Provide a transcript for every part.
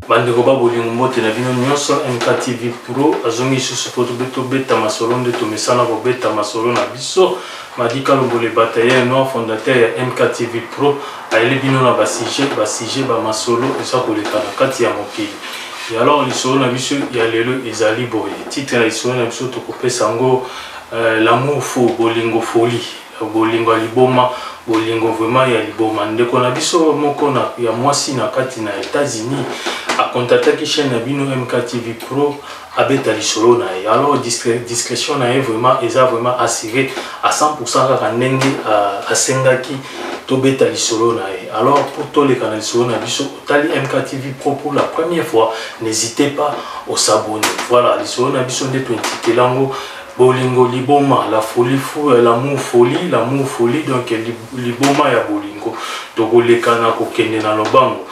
Bandeko ba bolingo mbote na bino nyonso MKTV Pro azongi susu poto beto beta masolo nde to mesana ko beta masolo na biso Madika Lombole Batailleur non fondateur ya MKTV Pro aile bino na ba sujet ba masolo eza koleka na kati ya mokili. Et alors lisolo na biso ya lelo ezali boye titre na lisolo na biso to kopesa ngo l'amour faux bolingo folie bolingo liboma bolingo vraiment ya liboma ndeko na biso moko na ya mwasi na kati na États-Unis a contacté chaîne na bino MKTV Pro abeta lisolo na ye. Alors discrétion na ye vraiment eza vraiment assuré à 100% kaka ndenge asengaki to beta lisolo na ye. Alors pour tous les canaux lisolo na biso otali MKTV Pro pour la première fois, n'hésitez pas à s'abonner. Voilà lisolo na biso nde tintikelango bolingo liboma la folie fou l'amour folie donc liboma ya bolingo tokolekana kokende na lobango.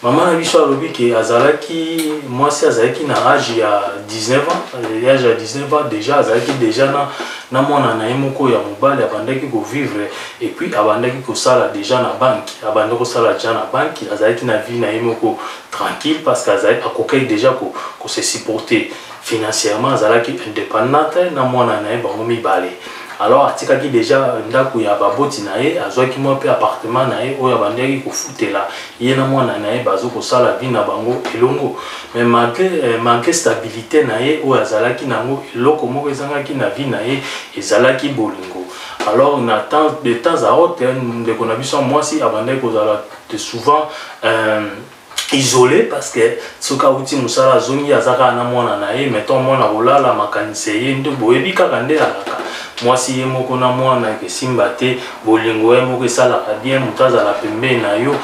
Maman a biso alobi ke azalaki mwasi azalaki na âge ya 19 ans, l'âge à 19 ans déjà azalaki déjà na mwana na ye moko ya mobali abandaki ko vivre et puis abandaki ko sala déjà na banque abandaki ko sala déjà na banque azalaki na vie na ye moko tranquille parce qu'azalaki akokaki déjà ko se supporter financièrement azalaki indépendante na mwana na ye bango mibale. Alors atikaki déjà ndako ya baboti na ye azwaki mwa pe appartement na ye oyo abandaki kofutela ye na mwana na ye bazo kosala vie na bango elongo. Mais malgré stabilité na ye oyo azalaki nango eloko moko ezangaki na vie na ye ezalaki bolingo. Alors de temps à autre ndeko na biso mwasi abandaki kozala souvent isolé parce que soka uti musala zongi azaka na mwana na ye mettons mwana kolala makanise ye ndo boyebi kaka nde alaka mwasi ye moko na mwana ke simba te bolingo ye moko esalaka bien moto azala pembeni na yo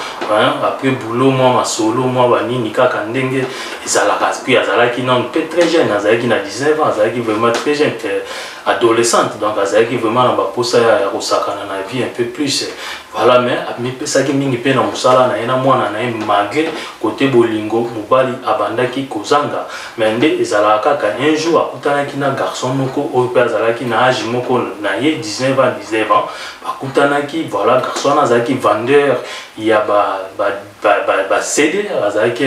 après boulot mwa masolo mwa banini kaka ndenge ezalaka puis azalaki non peut très jeune azalaki na 19 ans azalaki vraiment très jeune adolescente donc azalaki vraiment na baposa ya kosakana na vie un peu plus voilà mais mipesaki mingi pe na musala na ye na mwana na ye malgré côté bolingo mobali abandaki kozanga mais nde ezalaka kaka un jour akutanaki na garçon moko oyo pe azalaki na âge moko na ye 19 ans bakutanaki voilà garçon azalaki vendeur ya ba CD azalaki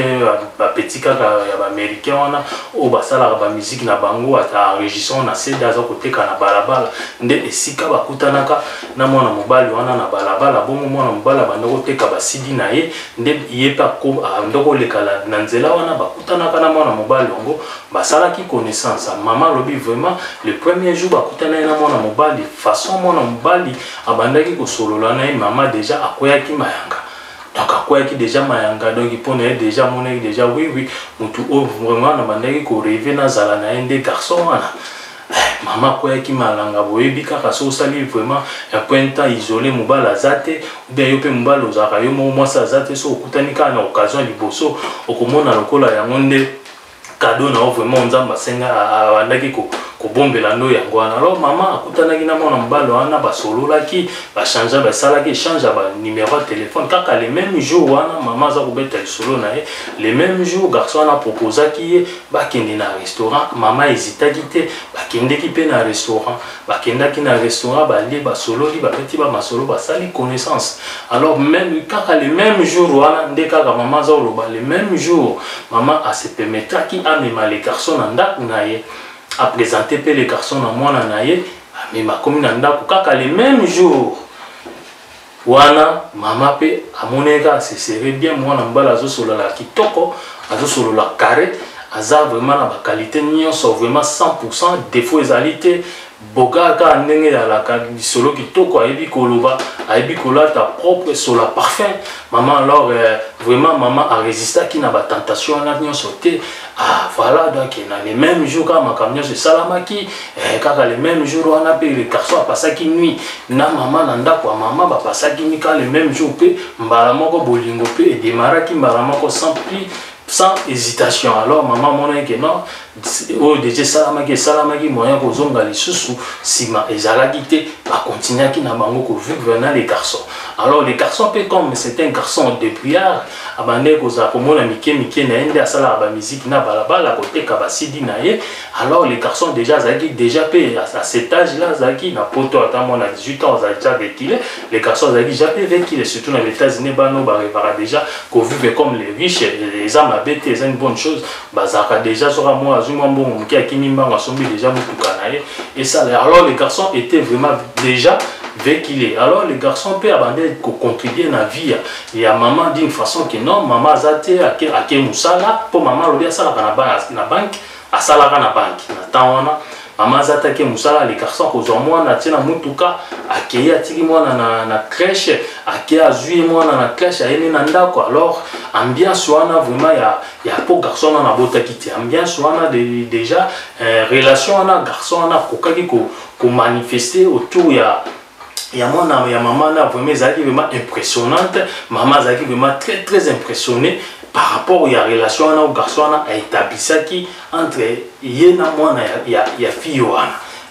ba petit kaka ya ba américain wana o basala ba musique na bango ata enregistrement na CD aza koteka na balabala nde esika bakutanaka na mwana mobali wana na balabala bongo mwana mobali bandako teka ba CD na ye nde yepa ko ndoko lekala na nzela wana bakutanaka na mwana mobali ngo basalaki connaissance. Maman lobi vraiment le premier jour bakutana na mwana mobali façon mwana mobali abandaki ko solola na ye maman déjà akoyaki mayanga. Donc akoyaki déjà mayanga donc pour ne déjà monaki déjà oui mutu o vraiment na bandaki ko rêver na zala na ende garçon wana. Maman koyaki malanga boyebi kaka so sali vraiment un point temps isolé mobala azate ou bien yo pe mobala ozaka yo mo sa azate so okutani kana na occasion liboso okomona lokola yango nde cadeau na vraiment nzamba senga abandaki ko bombela ndo yango wana. Alors maman akutanaki na mwana mobali wana basololaki bachangea basalaki échange ba numéro de téléphone kaka le même jour wana maman aza kobeta lisolo na ye le même jour garçon wana proposaki ye bakende na restaurant maman hésitaki te bakendeki pe na restaurant bakendaki na restaurant balie basololi babeti ba masolo basali connaissance. Alors même kaka le même jour wana nde kaka maman aza koloba le même jour maman a se permetaki amema les garçons na ndako na ye a présenté les garçons à moi nanaye mais ma commune ndako kaka le même jour wana mama pe amoneka se serait bien moi na mbala azo solo la kitoko azo solo la carré aza vraiment na ba qualité nyonso vraiment 100% défaut ezalité boga ka ndenge ya la solo kitoko ayebi koloba ayebi kolata propre sur la parfum maman. Alors vraiment maman a résisté qui na ba tentation na nyonso te. Ah voilà donc na les mêmes jours quand ma camion se salamaki kaka les mêmes jours on a payé les garçons a passé qui nuit na maman na ndako maman ba passé qui nuit quand les mêmes jours pe mbala moko bolingo pe et démarraki mbala moko sans hésitation. Alors maman mona que non oh déjà salamaki moyen kozonga lisusu sima ezalaki te ba continuer ki na bango ko vivre na les garçons. Alors les garçons peu comme c'est un garçon débrouillard abandé koza komona mike na ende asala ba musique na balabala côté kabasidi na ye. Alors les garçons déjà zaki déjà peu à cet âge là zaki na poto atamo na 18 ans déjà vécu les garçons zaki déjà peu vécu surtout dans les États-Unis bano ba déjà qu'on vive comme les riches les âmes abété c'est une bonne chose bazaka déjà sera moi azuma bon mike akimimba ngasombi déjà mutuka na ye et ça alors les garçons étaient vraiment déjà véhiculé. Alors les garçons peuvent abandonner contribuer dans la vie. Il y a maman d'une façon que non, maman a été à Moussala, pour maman l'obéir ça la banque, à Salara na banque. Natana, maman a attaqué Moussala, les garçons qui ont moi na tina mutuka, à qui a tiré moi na crèche, à qui a joué moi na crèche, à ene nanda quoi. Alors ambiance wana vraiment il y a pour garçon na bota kiti. Ambiance wana déjà relation na garçon na kokaki ko manifester autour il y a mon âme, il y a maman vraiment impressionnante. Maman est vraiment très impressionnée par rapport à la relation au garçon a établi ça qui entre yena moi il y a fille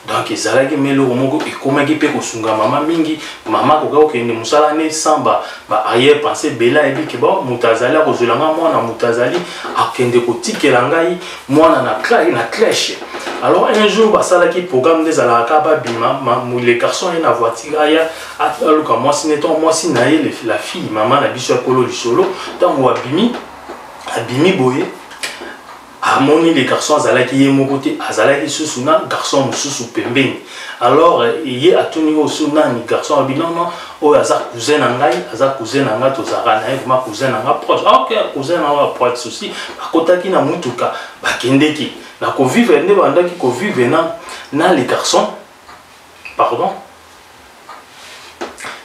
donc ils allaient melo moko et comment qui peut kosunga maman mingi maman ko ka ne musala ne samba ba aye penser bela et que bon mutazali ko zulanga moi na mutazali akende ko tikela ngai moi na crèche. Alors un jour bah ça là qui programme des alaka ba bima les garçons et na voiture aya alors que moi si neton moi si naie la fille maman na biso kolo li solo tant moi abimi boye amoni les garçons azalaki ye mokote azalaki susu na garçon mususu pembeni. Alors il a tenu au suna ni garçon abilan non o aza cousin na ngai to zara na ma cousin na nga proche. OK cousin na nga proche souci akotaki na mutuka bakendeki na ko vivre ne bandaki ko vivre na les garçons pardon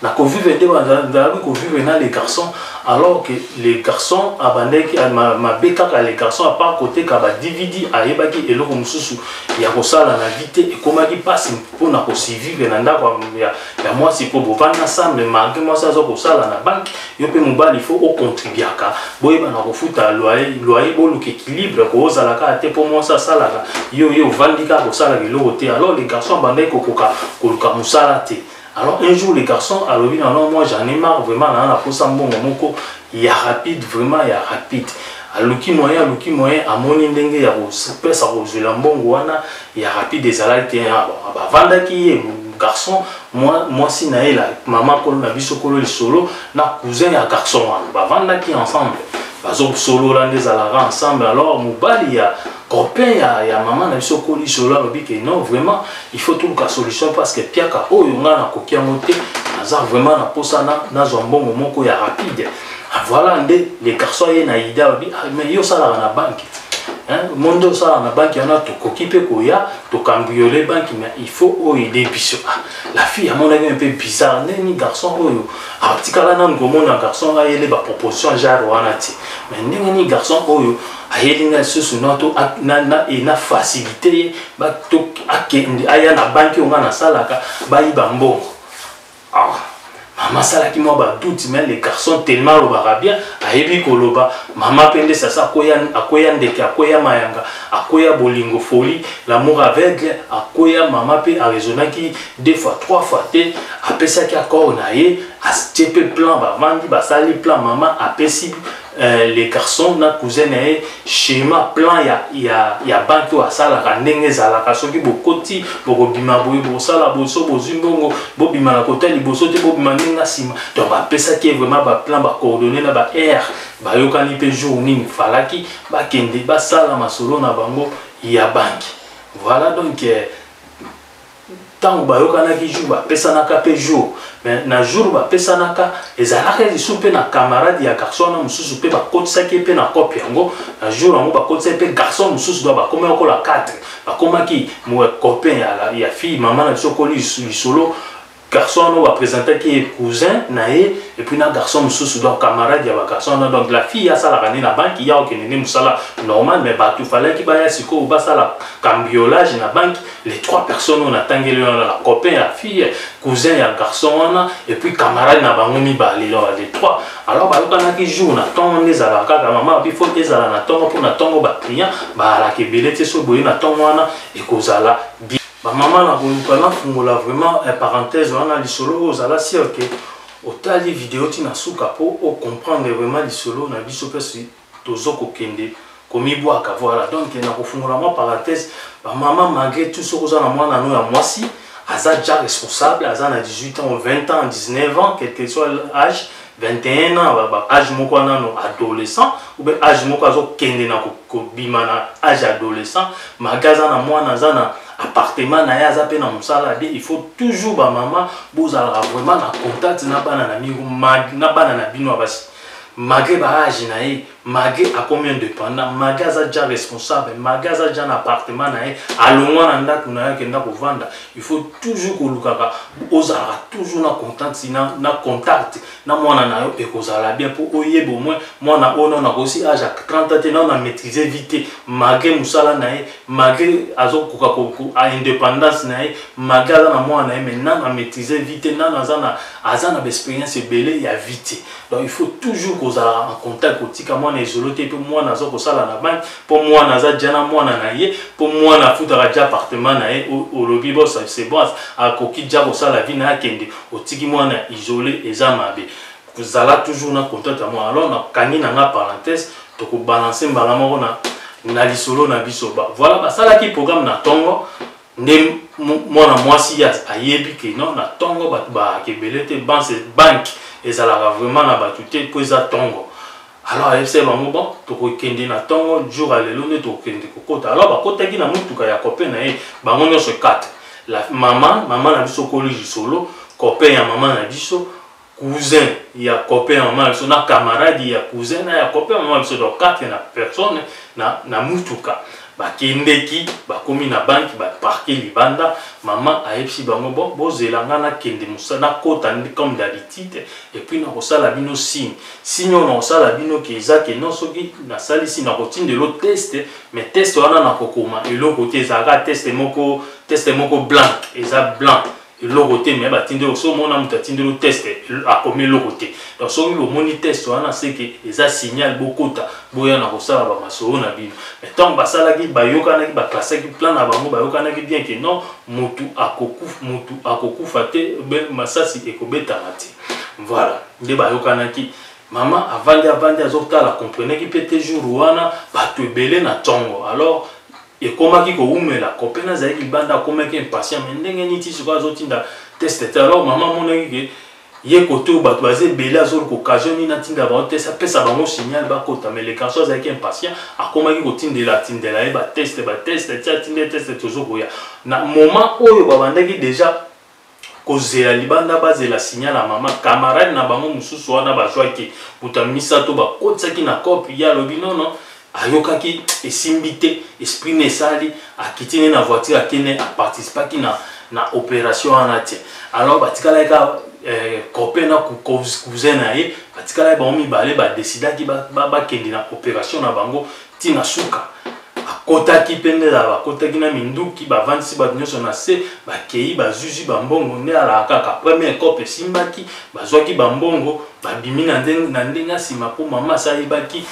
na ko vivre na les garçons alors que les garçons abandaki ma bekaka les garçons à part côté ka ba DVD ayebaki eloko mususu ya kosala na vite et komaki passe pour na ko vivre na ndako ya moi si pour bovana ensemble malgré moi ça zo kosala na banque yo pe mobali il faut au contribuaka boyeba na ko futa loyer bolu équilibre ko ozala ka te pour moi ça sala yo vandika kosala eloko te. Alors les garçons abandaki kokoka koluka musala te. Alors un jour les garçons alors non moi j'en ai marre vraiment na posa mbongo moko ya rapide vraiment ya rapide aluki moyen amoni ndenge ya pesa kozela mbongo wana ya rapide ezalaki ba vandaki garçon moi si na ela maman kolo na biso kolo solo na cousin ya garçon wana ba vandaki ensemble bazo solo là des alara ensemble. Alors mobali ya copain ya maman na biso kolo solo lobi que non vraiment il faut tout la solution parce que piaka oyo nga na kokia moté azar vraiment na posa na zombongo moko ya rapide. Voilà les garçons y na idée mais yo sala na banque monde ça na banque on a tout occupé koya to cambrioler banque mais il faut aider biso la fille à mon avis un peu bizarre ni garçon oyo tikala na ngomona garçon ayele ba proposition genre wana ti mais ni garçon oyo ayelinga susu noto na facilité ba to akende aya na banque on na salaka ba iba mbongo maman sala qui moi doute mais les garçons tellement le barabia ayebi koloba maman pende ça akoya ndeke akoya mayanga akoya bolingo folie l'amour aveugle akoya maman pe a raisonnaki 2 fois 3 fois te apesa ki akor na ye astepe plan ba vandi ba sali plan maman apesi les garçons na cousin na schéma plan ya banque wa sala ka ndenge zala ka soki bokoti bokobima boye bosala boso bozimbongo bobima na kota liboso te bobima ndenga sima donc apesa ki vraiment ba plan ba coordonner na ba air ba yokani pe jour nini falaki ba kende ba sala masolo na bango ya banque. Voilà donc tant ba yokana ki jour ba pesa na ka pe jour mais na jour ba pesa na ka ezalaka lisupe na camarade ya garçon na mususu pe ba kotisa ki pe na copie yango na jour yango ba kotisa pe garçon mususu do ba koma ko la 4 ba koma ki mo copain ya fille maman na biso ko li solo garçon on va présenter qui est cousin naé et puis na garçon mususu donc camarade ya garçon donc la fille a ça la na banque ya okene ne musala normal mais ba tout fallait qu'il ba ya siko ba ça la cambriolage na banque les 3 personnes on attendait la copain la fille cousin ya garçon et puis camarade na bango mi ba les 3 alors ba lokana ki jour na ton les ala kaka maman il faut les ala na ton pour na ton ba client ba la ke belete so boye na ton wana et kozala maman na koluka na fungola vraiment parenthèse wana lisolo ozala si ok otali vidéo tina suka po o comprendre vraiment lisolo na biso pe si tozoko kende komibwaka voilà donc na kofungola moi parenthèse ba maman malgré tout ce que za na mwana no ya mwasi aza déjà responsable aza na 18 ans 20 ans 19 ans quel que soit l'âge 21 ans âge moko nano adolescent ou bien âge moko azo kende na kobima na âge adolescent magaza na mwana aza na appartement na ya zape na musala de il faut toujours ba maman bozala vraiment na contact na bana na mingo na bana na bino basi malgré ba âge na ye malgré à combien de pendant magaza déjà responsable magaza déjà un appartement na ye alongwa na ndako na ye kenda kovanda il faut toujours kolukaka ozala toujours na contact na contact na mwana na yo ekozala bien pour oyeba au moins mwana ono na aussi âge à 30 ans na maîtriser vite malgré musala na ye malgré azo koka à indépendance na ye magaza na mwana na ye maintenant na maîtriser vite na azana expérience belé ya vite donc il faut toujours kozala en contact kotika mwana ezolote pour moi nazo kosala na banque pour moi naza jana mwana na ye pour moi na futara ja appartement na ye au lobby boss c'est bon a koki ja kosala vie na kende otiki mwana isolé eza mabe kuzala toujours na contact à moi alors na kangi na parenthèse to ko balancer mbala moko na lisolo na biso ba voilà ba sala ki programme na tongo ndem mwana mwasi ya ayebi ke non na tongo ba kebelete banque ezala vraiment na batute ko eza tongo. Alors, elle sait bon, tu kende na tongo jour à l'élone tu kende kokota. Alors, ba kota ki na mutuka ya copain na ye, ba ngonyo se 4. La maman na biso collège solo, copain ya maman na biso, cousin ya copain ya maman biso na camarade ya cousin na ya copain maman biso donc 4 na personne na mutuka. Ba kendeki ba komi na banque ba parquer libanda maman a epsi bango bon bozelanga na kende musana kota ndi comme d'habitude et puis na kosala bino signe on kosala bino ke ezake non soki na salisi na kotinde lo test mais test wana na kokoma elo côté ezaka test moko blanc eza blanc le côté mais batinde so mona mutatinde lo test a komi le côté donc so le moni test wana c'est que eza signal bokota boya na kosala ba masoro na bino mais tant basala ki bayoka na ki ba classe ki plan na bango bayoka na ki bien que non mutu akokufa te ben masasi ekobeta mati voilà nde bayoka na ki maman avandi azotala comprenait ki pete jour wana batu ebele na tongo alors et comment qui la copine a dit banda comme un patient mais ndenge niti sur azotinda test alors maman mon ngi ye côté ou bato basé bela zol occasion ni natinda ba test ça peut ça bango signal ba kota mais les garçons avec un patient a comment qui tindela e ba test tia tinde test toujours ya na moment oyo ba bandaki déjà kozela libanda bazela signal à maman camarade na bango mususu wana ba joaki mutamisa to ba kotsaki na copie ya lobi non ayokaki esimbite esprit nesali akitine na voiture akene a participer ki na opération anatie alors batikala ka copain na cousin na ye batikala ba mibale ba décida ki ba kende na opération na bango tina suka akotaki pende la akotaki na minduki ba 26 ba nyonso na se ba kei ba zuzi ba mbongo ne ala kaka premier cope simbaki bazwaki ba mbongo ba bimina ndenga sima po mama sa ibaki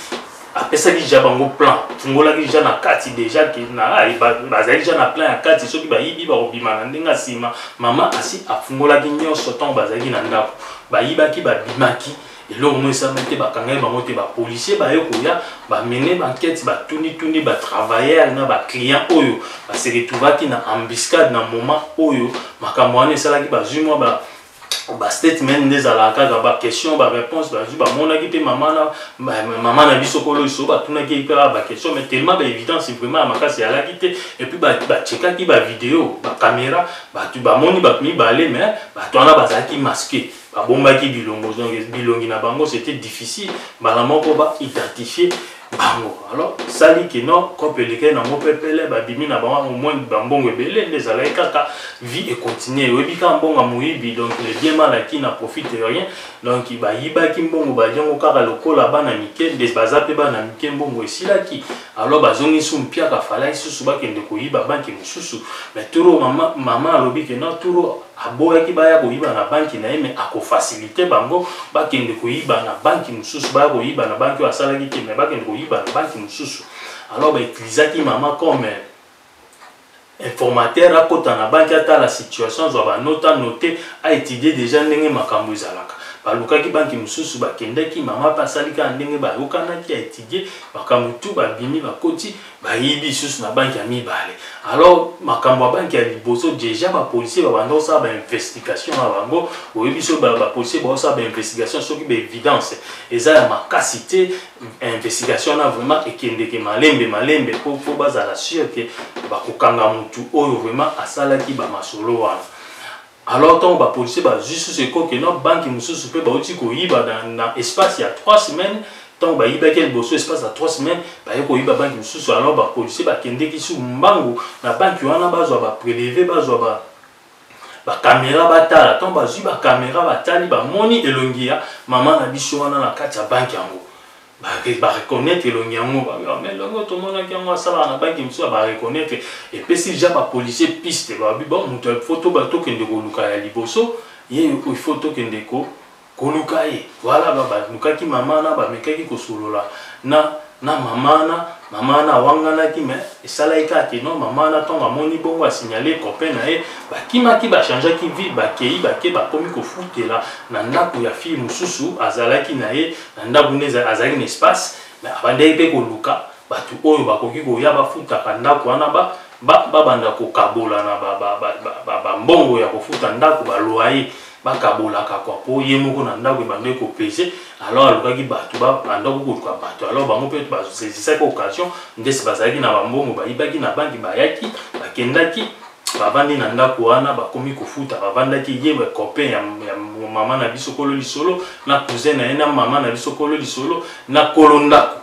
après ça déjà bango plan fungola ki déjà na kati déjà ki na bazali déjà na plan ya kati soki ba yibi ba obima na ndenga sima mama asi afungola ki nyonso tant bazali na ndako ba yibaki ba bimaki et là on ça mettait ba kanga bango te ba policier ba yoko ya ba mener enquête ba tuni ba travailler na ba client oyo ba se retrouvaki na embuscade na moment oyo makambo wana sala ki ba zuma ba statement des alaka ba question ba réponse ba ju ba mona ki pe maman na biso kolo iso ba tuna ki pa ba question mais tellement ba évident c'est vraiment makasi ala ki te et puis ba cheka ki ba vidéo ba caméra ba tu ba moni ba mi ba aller mais ba tona ba zaki masqué ba bomba ki bilongo donc bilongi na bango c'était difficile ba la moko ba identifier bango alors sali ki non kopeleke na mo pepele ba bimi na bango au moins bambongo ebele les ala kaka vie et continuer webi ka mbonga muibi donc le bien mal qui n'a profité rien donc ba yiba ki mbongo ba jango kaka lokola bana mike des bazape bana mike mbongo esila ki alors bazongi sumpia ka fala isusu ba kende ko yiba banki mususu mais turo mama alobi ke non turo aboya ki baya ko yiba na banki na mais ako faciliter bango ba kende ko yiba na banki mususu ba ko yiba na banki asala ki mais ba kende ko yiba na banki mususu alors ba utilisaki mama comme informateur à côté na banque à la situation zo ba noter a étudier déjà ndenge makambo ezalaka balukaki banki mususu bakendaki mama pasalika ndenge bayokanaki a étudier makambo tu babimi bakoti bayibi susu na banki ya mibale. Alors makambo ya banki ya liboso déjà ba policier babanda osala ba investigation na bango oyebi so ba policier baosala ba investigation soki ba évidence eza ya makasi te investigation na vraiment ekendeke malembe po bazala sûr que bakokanga mutu oyo vraiment asalaki ba masolo wana. Alors tant ba policier ba juste ce que non banque mususu pe ba oti ko yiba dans espace ya 3 semaines tant ba yiba quel bosso espace à 3 semaines ba yeko yiba banque mususu. Alors ba policier ba kende ki su mbangu na banque wana bazwa ba prélever bazwa ba caméra batala tant ba ba caméra batali ba moni elongia maman na biso wana na kati ya banque yango ba reconnaître elongi yango ba mais longo to mona ki yango sala na banque mususu ba reconnaître et puis si ja ba policier piste ba bi bon muto photo ba to kende ko luka ya liboso ye ko photo kende ko luka ye voilà ba luka ki mama na ba mekaki ko solola na mama na wangana ki mais esala ikaki non mama na tonga moni bongo a signaler copain na ye ba kimaki ba changer ki vie ba kei ba ke ba komi ko futela na ndako ya fille mususu azalaki na ye na ndako neza azali na espace mais abandai pe ko luka batu oyo bakoki ko ya ba futaka ndako wana ba banda ko kabola na ba mbongo ya ko futa ndako ba loyer bakabola kwa po ye moko na ndako bande ko pese. Alors alukaki batu ba ndako ko kwa batu alors bango pe ba saisir occasion ndesi bazaki na bambongo bayibaki na banki bayaki bakendaki bavandi na ndako wana bakomi kofuta bavandaki ye ba copain ya mama na biso kolo lisolo na cousin na ena mama na biso kolo lisolo na kolo ndako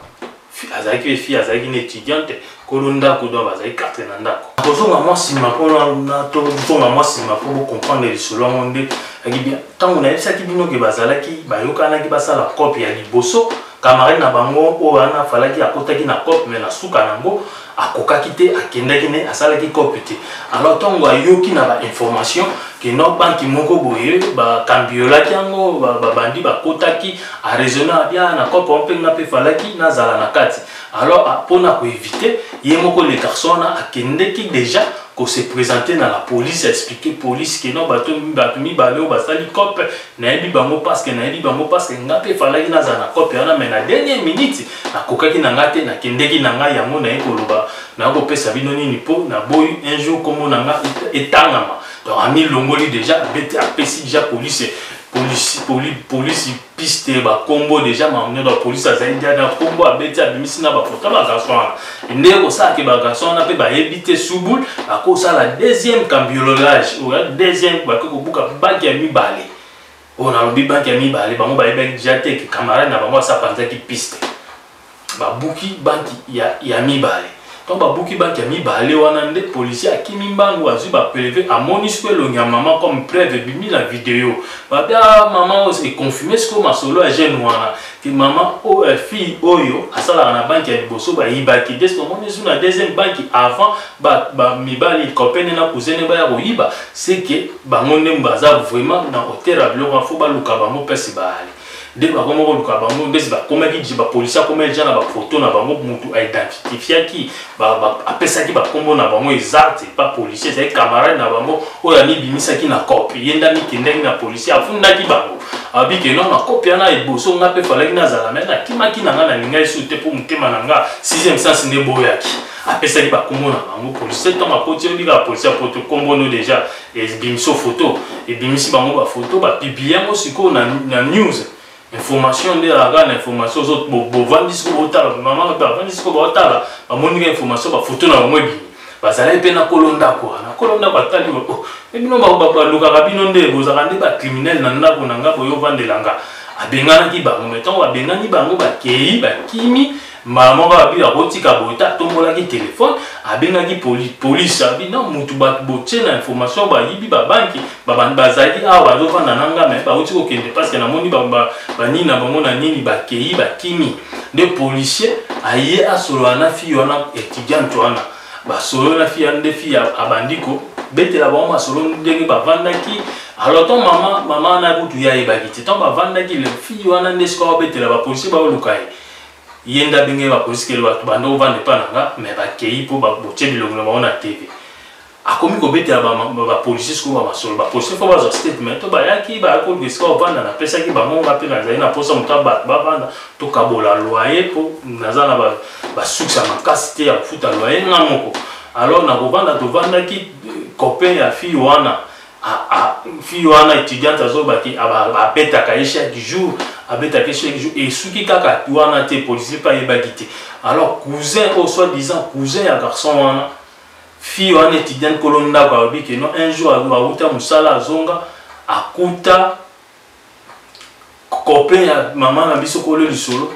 azaki fille azaki une étudiante kolo ndako do bazaki carte na ndako kozonga mwasi mapona na to zonga mwasi mapo comprendre lisolo ngonde akibia tango na yebisaki bino ke bazalaki bayokanaki basala copie ya liboso camarade na bango o wana falaki akotaki na copie mais na suka nango akokaki te akendaki ne asalaki copie te. Alors tango ayoki na ba information que no banki moko boye ba cambiolaki yango ba bandi bakotaki a raisonner bien na copie on peut na pe falaki na zala na kati. Alors pona ko éviter ye moko le garçon na akendeki déjà ko se présenter dans la police expliquer police que non bato mi baleo basali copie na yebi bango parce que ngape falaki na zana copie na mais na dernière minute na kokaki na ngate na kendeki na nga yango na ekoloba na ko pesa bino nini po na boy un jour comme na nga etangama donc ami longoli déjà bete apesi déjà police piste ba combo déjà mamne da police azali dia na combo abeti abimisi na ba photo ba garçon ndeko sa ke ba garçon na pe ba ebite subul ako sa la deuxième cambriolage ou la deuxième ba ko buka banki ya mibale on a lobi banki ya mibale bango ba ebe déjà te ke camarade na bango sa panza ki piste ba buki banki ya mibale donc ba buki banki ya mibale wana nde policier akimi mbangu azu ba prélever a monisque lo nya maman comme preuve bimi la vidéo ba bia maman est confirmé ce que masolo a jeune wana que maman o fille oyo asala na banki ya liboso ba yibaki des to monisque na deuxième banki avant ba mibali copain na cousin ba ya koyiba c'est que bango ne mbaza vraiment na hôtel à bilo fo ba luka bango pesi ba ali de ba komo ko luka bango ndesi ba komaki ji ba policier komaki jana ba photo na bango mutu a identifier ki ba apesa ki ba kombo na bango exact pas policier c'est camarade na bango oya ni bimisa ki na copie yenda mi kindeki na policier afunda ki bango abi ke non na copie na eboso nga pe falaki na zala mais na kimaki na nga na linga isu te pour mutema na nga 6e sens ne boyaki apesa ki ba kombo na bango policier to ma poti obi ka policier photo kombo no déjà et bimiso photo et bimisi bango ba photo ba publier mo siko na news information de la grande information autres bo vandis ko botala maman ba vandis ko botala ba monika information ba photo na mwebi bazala pe na kolonda ko batali ko e bino ba luka kabino nde bozaka nde ba criminel na ndako na ngabo yo vandelanga abengana ki bango meton ba bengani bango ba kei ba kimi maman ba bi akotika bota tombola ki téléphone abenga ki police abi na mutu ba boche na information ba yibi ba banki ba bazali awa zo vanda nanga mais ba uti ko kende parce que na moni ba nini na bango na nini ba kei ba kimi de policier aye asolo na fille wana étudiante wana ba solo na fille ande fille abandiko bete la ba solo ndenge ba vandaki. Alors ton maman na butu ya ebakiti ton ba vandaki le fille wana ndesko bete la ba policier ba lukai yenda binge ba policier ke ba bando vande pa nanga mais ba kei po ba boche bilongo na TV akomi kobetela bapolisier sikoyo bamasolo bapolisier fo bazwa statement to bayaki bayakoluka esika bavanda napesaki bango nga mpe nazali na mposa moto bato bavanda tokabola loyer mpo naza na basuksi ya makasi te ya kofuta loyer nga moko. Alors nakovanda tovandaki copain ya fille wana fille wana étudiante azobaki abetaka ye chaque jour abetaka ye chaque jour esuki kaka wana te policier mpe ayebaki te. Alors cousin o soi-disant cousin ya garçon wana fille wana étudiante kolo ndako alobi ke non un jour auta mosala azonga akuta copain ya mama na biso kolo lisolo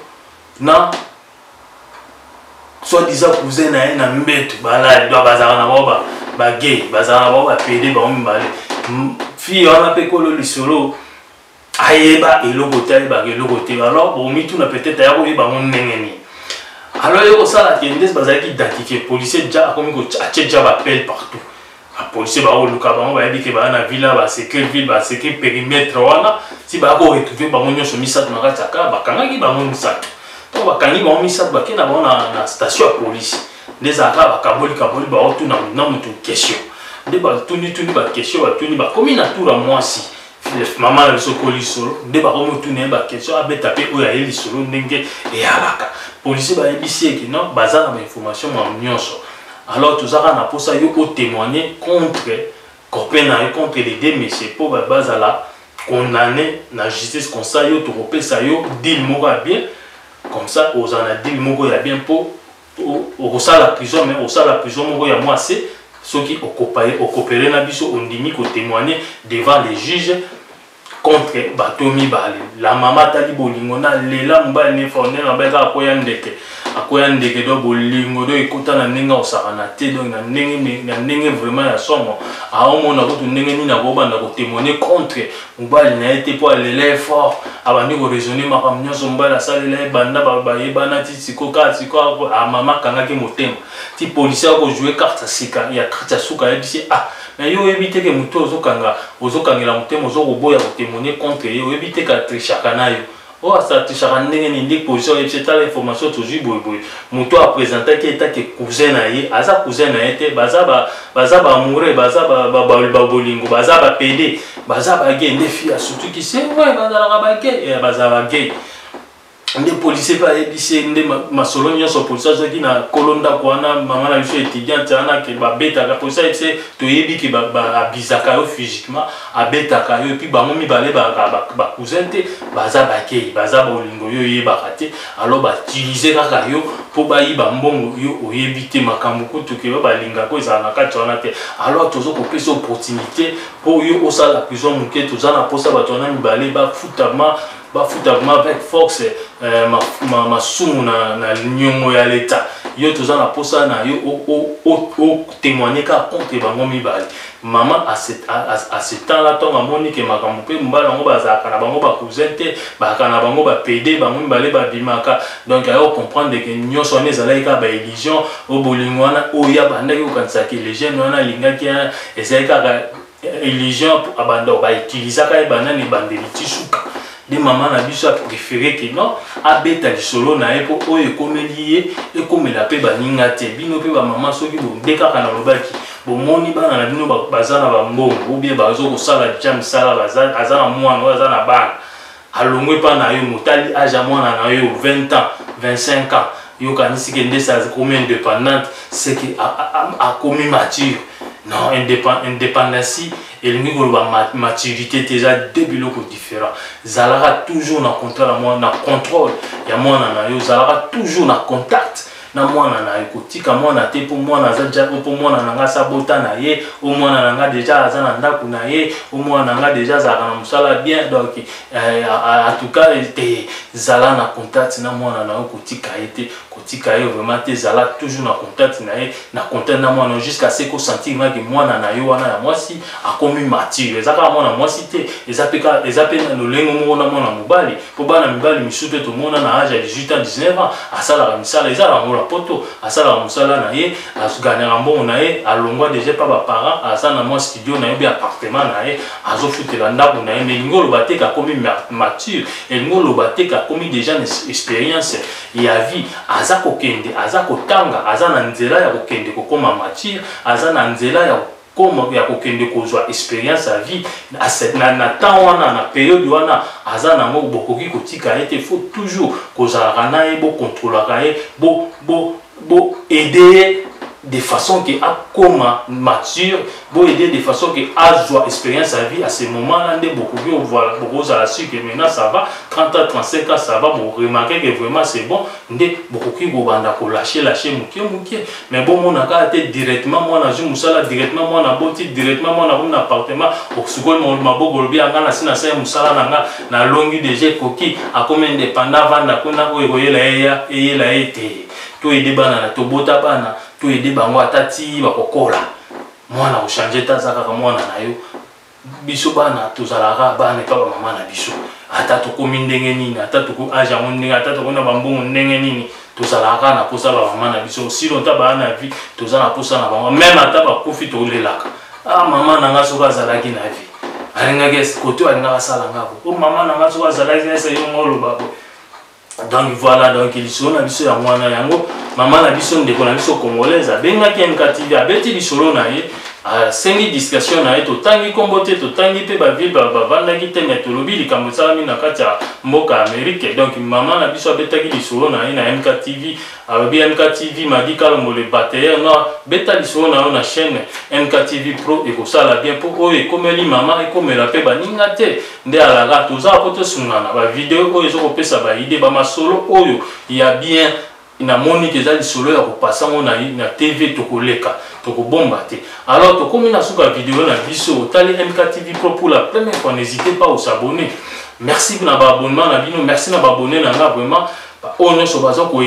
na soi-disant cousin na ye na mbeto balali do bazala na bao bagay bazala na bao bapede bango mibale fille wana mpe kolo lisolo ayeba eloko te ayebaka eloko te. Alors bomituna peut-être aya koyeba ngo ndenge nini. Alors il y a des gens qui identifié policier déjà comme déjà appel partout. Les policiers va au Lukaban va dire que va na villa va sécuriser ville va sécuriser périmètre wana si va ko retrouver ba monyo so misat na kataka ba kangi ba monyo misat. To ba kangi ba misat ba kena ba na station de police. Les aka ba kaboli ba otu na mutu question. De ba tuni ba question ba tuni ba comme na tour à moi si. Maman na biso kolisolo de ba ko mutu ne ba question abeta pe o ya lisolo ndenge e alaka. Policier ba ebisi que non bazar na information ma nyonso. Alors tout ça na posa yo ko témoigner contre copain na contre les deux messieurs pour bazala condamné na justice comme ça yo to repesa yo deal moko bien comme ça aux en a deal moko ya bien pour au ça la prison mais au ça la prison moko ya moi c'est ceux qui coopérer na biso ondimi ko témoigner devant les juges contre batomi bale la mama tali bolingo na lela mbali ne fondé na beka akoya ndeke do bolingo do ekota na ninga osakana te do na ndenge vraiment ya somo aomona ko tu ndenge ni na ko banda ko témoigner contre mbali na été pour aller fort abandi ko raisonner makamnyo so mbali asalela banda ba yebana ti siko ka siko a mama kanga ke motema ti policier ko jouer carte sika ya carte suka ya bisi mais yo éviter que muto ozokangela mutemo ozokoboya ko témoigner contre yo éviter ka trichaka na yo o asa trichaka ndenge ni ndi position et c'est l'information toujours boy muto a présenter que eta que cousin na ye aza cousin na ye te baza ba amoureux baza ba bolingo baza ba PD baza ba gay nde fille surtout qui c'est ouais baza la ba gay baza ba gay. Les policiers pas ébissé des masolonia sur policiers qui na colonda kwana maman la fille étudiante ana que ba beta la policier c'est to yebi ki ba bizaka physiquement a beta ka yo puis ba momi balé ba cousin te baza ba kei baza bolingo yo yeba kate alors ba utiliser kaka yo pour ba yiba mbongo yo oyebite makambo ko to ke ba linga ko za na kati wana te alors tozo ko pesa opportunité pour yo au sala prison muke to za na posa ba tona mi balé ba futama avec force ma sumu na nyongo ya l'état yo toza na posa na yo o témoigner ka contre bango mibali maman à ce temps là ton amoni ke makambo pe mbala ngo bazaka na bango ba cousin te ba kana bango ba PD bango mibali ba bimaka donc ayo comprendre que nyonso ne zala ka ba religion o bolingwana o ya bandaki o kanisa ke les jeunes wana lingaki ezeka religion abando ba utiliser ka banani bandeli tisuka des mamans na biso a préféré que non abeta lisolo na epo oyo komeli e comme la pe baninga te bino pe ba maman soki bo deka kana lobaki bo moni bana na bino bazana ba mbongo ou bien bazo ko sala jam sala bazana azana mwana bazana bana alongwe pa na yo motali âge mwana na yo 20 ans 25 ans yo kanisi ke ndesa combien indépendante c'est que a commis mature non indépendance et le niveau de maturité déjà deux biloko différents zalara toujours na contrôle na contrôle ya mwana na yo zalara toujours na contact na mwana na ekotika mwana te pour mwana za japo pour mwana nanga sabota na ye au mwana nanga déjà azana ndaku na ye au mwana nanga déjà za kana musala bien donc en tout cas te zala na contact na mwana na ekotika ete kotika ye vraiment te zala toujours na contact na ye na contact na mwana jusqu'à ce que sentir que mwana na yo wana ya mwasi akomi mature ezaka mwana mwasi te ezapeka na lolengo mona mwana mobali po bana mibali misupe to mona na âge de 18 ans 19 ans asala misala ezala poto asala musala na ye asugana mbongo na ye alongwa déjà pa ba parents asana mo studio na ye bi appartement na ye azofutela ndako na ye mais ngolo bateka komi mature et ngolo bateka komi déjà une expérience ya vie azako kende azako tanga azana nzela ya kokende kokoma mature azana nzela ya comme ya kokende kozwa expérience à vie na temps wana na période wana aza nango bokoki kotika ete faut toujours kozalaka na ye bo contrôlaka ye bo aider de façon que a comme mature, pour aider de façon que a joie expérience à vie à ce moment-là, beaucoup à la suite que maintenant ça va, 30 ans, 35 ans ça va, vous remarquez que vraiment c'est bon, beaucoup qui vont lâcher, mais bon, mon a été directement, moi on a joué Moussala directement, moi on a bâti directement, moi on a un appartement, au second, mon mabo golbi a gagné la scène Moussala na longue déjà coquille, à comme indépendant, vanda kuna ko la été, tout aider banana, tout bota bana. Tout aider bango atati bakokola mwana changer tazaka ka mwana na yo biso bana tozalaka bana pa mama na biso ata to komi ndenge nini ata to ko aja ndenge ata to kona bambongo ndenge nini tozalaka na posa ba mama na biso si longtemps ba na vie tozala posa na bango même ata ba kofi to lelaka mama na ngaso bazalaki na vie alinga kes koto alinga sala ngako mama na ngaso bazalaki na yo ngolo babo. Donc voilà, donc ils sont na biso ya mwana yango maman na biso ndeko na biso congolaise benga ki MKTV abeti bisolo na ye sengi discussion na ye totangi kombote totangi pe ba ville ba vanda ki teme tolobi likambo salami na kati ya mboka Amerique. Donc maman na biso abetaki bisolo na ye na MKTV ababi MKTV Madika Lombole Batailleur no beta bisolo na yo na chaîne MKTV Pro et kosala bien po oyo ekomeli maman ekomela pe baninga te nde alaka toza poto sungana ba vidéo oyo ezokopesa ba idée ba masolo oyo ya bien ina moni que za solo ya kopasa na TV tokoleka tokobomba te. Alors tokomi na suka vidéo na biso tali MKTV Pro pour la première fois, n'hésitez pas à s'abonner. Merci pour l'abonnement na bino, merci na abonner na nga vraiment on ne so bazo ko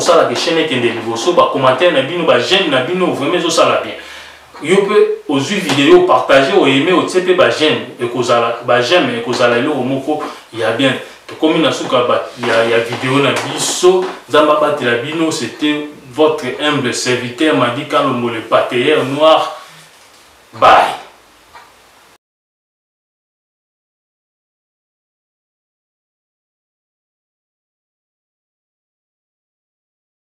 sala ke chaîne kende liboso ba commentaire na bino ba j'aime na bino vraiment zo sala bien. Yo peut aux vidéos partager ou aimer au TP ba j'aime et kozala ba j'aime et kozala le moko il y a bien. Comme na suka ya vidéo na biso zamba batela bino, c'était votre humble serviteur Madika Lombole Batailleur Noir. Bye.